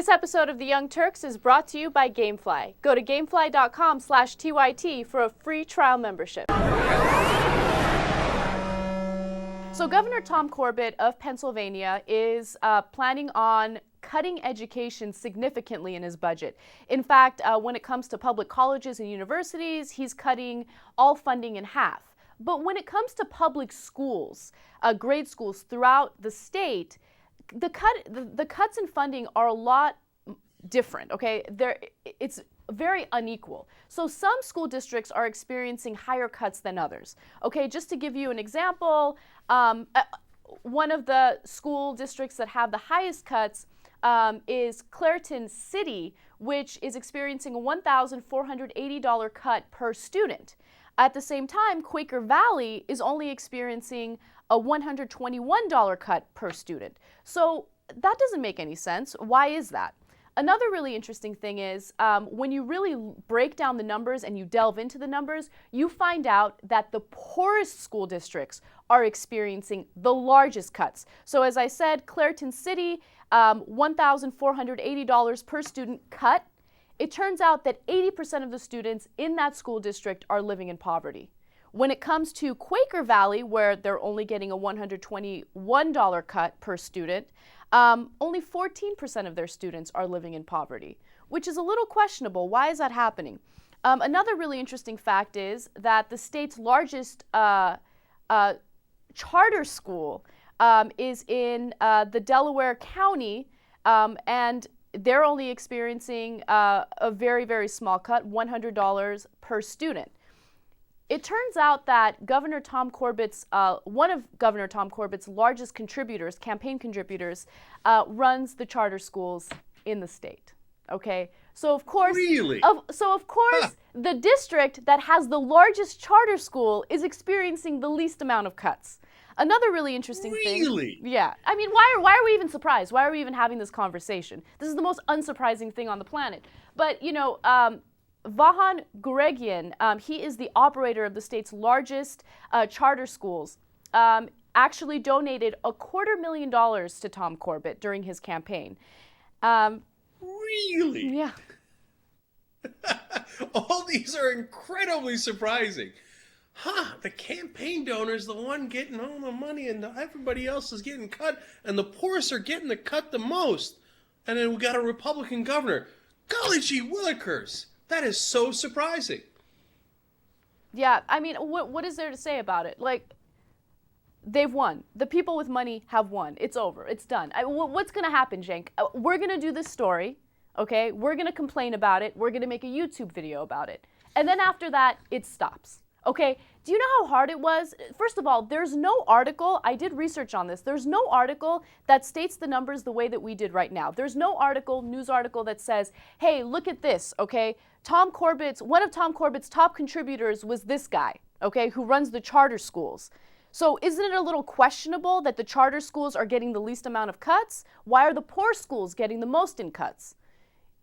This episode of The Young Turks is brought to you by GameFly. Go to gamefly.com/TYT for a free trial membership. So Governor Tom Corbett of Pennsylvania is planning on cutting education significantly in his budget. In fact, when it comes to public colleges and universities, he's cutting all funding in half. But when it comes to public schools, grade schools throughout the state, the cuts in funding are a lot different, okay? It's very unequal. So some school districts are experiencing higher cuts than others. Okay, just to give you an example, one of the school districts that have the highest cuts is Clairton City, which is experiencing a $1,480 cut per student. At the same time, Quaker Valley is only experiencing a $121 cut per student. So that doesn't make any sense. Why is that? Another really interesting thing is when you really break down the numbers and you delve into the numbers, you find out that the poorest school districts are experiencing the largest cuts. So as I said, Clairton City, $1,480 per student cut. It turns out that 80% of the students in that school district are living in poverty. When it comes to Quaker Valley, where they're only getting a $121 cut per student, only 14% of their students are living in poverty, which is a little questionable. Why is that happening? Another really interesting fact is that the state's largest charter school is in the Delaware County, and they're only experiencing a very, very small cut, $100 per student. It turns out that Governor Tom Corbett's, one of Governor Tom Corbett's largest contributors, campaign contributors, runs the charter schools in the state. Okay, so of course, really? The district that has the largest charter school is experiencing the least amount of cuts. Another really interesting thing. Really? Yeah. I mean, why are we even surprised? Why are we even having this conversation? This is the most unsurprising thing on the planet. But you know. Vahan Guregian, he is the operator of the state's largest charter schools, actually donated $250,000 to Tom Corbett during his campaign. Really? Yeah. All these are incredibly surprising. The campaign donor is the one getting all the money and everybody else is getting cut, and the poorest are getting the cut the most. And then we got a Republican governor. Golly gee willikers. That is so surprising. Yeah, I mean, what is there to say about it? Like, they've won. The people with money have won. It's over. It's done. What's going to happen, Cenk? We're going to do this story, okay? We're going to complain about it. We're going to make a YouTube video about it. And then after that, it stops, okay? Do you know how hard it was? First of all, there's no article, I did research on this, there's no article that states the numbers the way that we did right now. There's no article, news article that says, hey, look at this, okay? One of Tom Corbett's top contributors was this guy, okay, who runs the charter schools. So isn't it a little questionable that the charter schools are getting the least amount of cuts? Why are the poor schools getting the most in cuts?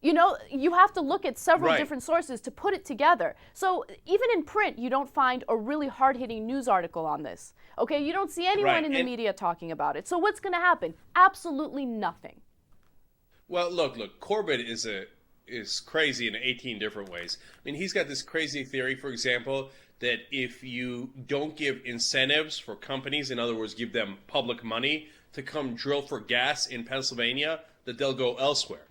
You know, you have to look at several different sources to put it together. So even in print, you don't find a really hard-hitting news article on this. Okay, you don't see anyone in the media talking about it. So what's going to happen? Absolutely nothing. Well, look, Corbett is crazy in 18 different ways. I mean, he's got this crazy theory, for example, that if you don't give incentives for companies, in other words, give them public money to come drill for gas in Pennsylvania, that they'll go elsewhere.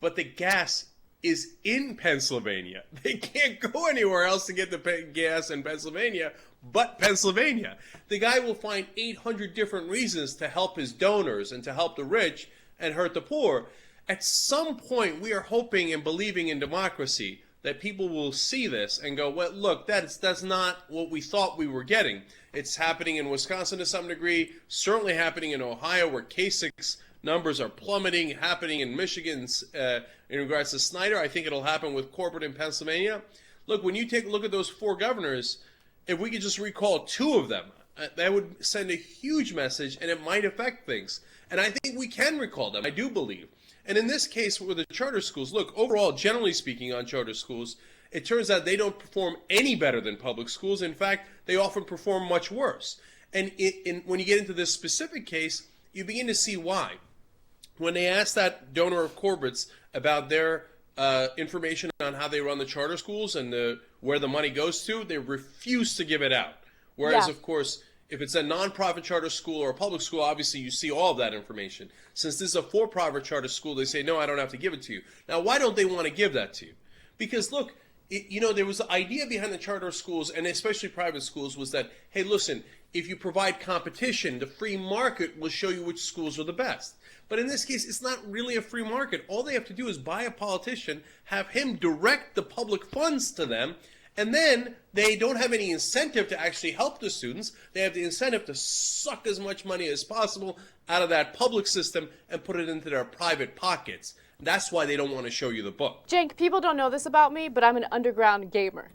But the gas is in Pennsylvania. They can't go anywhere else to get the gas in Pennsylvania but Pennsylvania. The guy will find 800 different reasons to help his donors and to help the rich and hurt the poor. At some point, we are hoping and believing in democracy that people will see this and go, well, look, that's not what we thought we were getting. It's happening in Wisconsin to some degree, certainly happening in Ohio where Kasich numbers are plummeting, happening in Michigan in regards to Snyder. I think it'll happen with Corbett in Pennsylvania. Look, when you take a look at those four governors, if we could just recall two of them, that would send a huge message and it might affect things. And I think we can recall them, I do believe. And in this case with the charter schools, look, overall, generally speaking on charter schools, it turns out they don't perform any better than public schools. In fact, they often perform much worse. And when you get into this specific case, you begin to see why. when they asked that donor of Corbett's about their information on how they run the charter schools and where the money goes to, they refused to give it out. Whereas, of course, if it's a nonprofit charter school or a public school, obviously you see all of that information. Since this is a for-profit charter school, they say, no, I don't have to give it to you. Now, why don't they want to give that to you? Because, look, there was the idea behind the charter schools, and especially private schools, was that, hey, listen, if you provide competition, the free market will show you which schools are the best. But in this case, it's not really a free market. All they have to do is buy a politician, have him direct the public funds to them, and then they don't have any incentive to actually help the students. They have the incentive to suck as much money as possible out of that public system and put it into their private pockets. That's why they don't want to show you the book. Cenk, people don't know this about me, but I'm an underground gamer.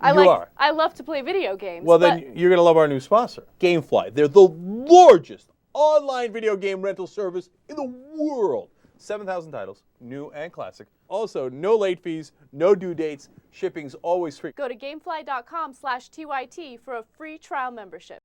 You are. I love to play video games. Well, then you're going to love our new sponsor, GameFly. They're the largest online video game rental service in the world. 7,000 titles, new and classic. Also, no late fees, no due dates. Shipping's always free. Go to gamefly.com/TYT for a free trial membership.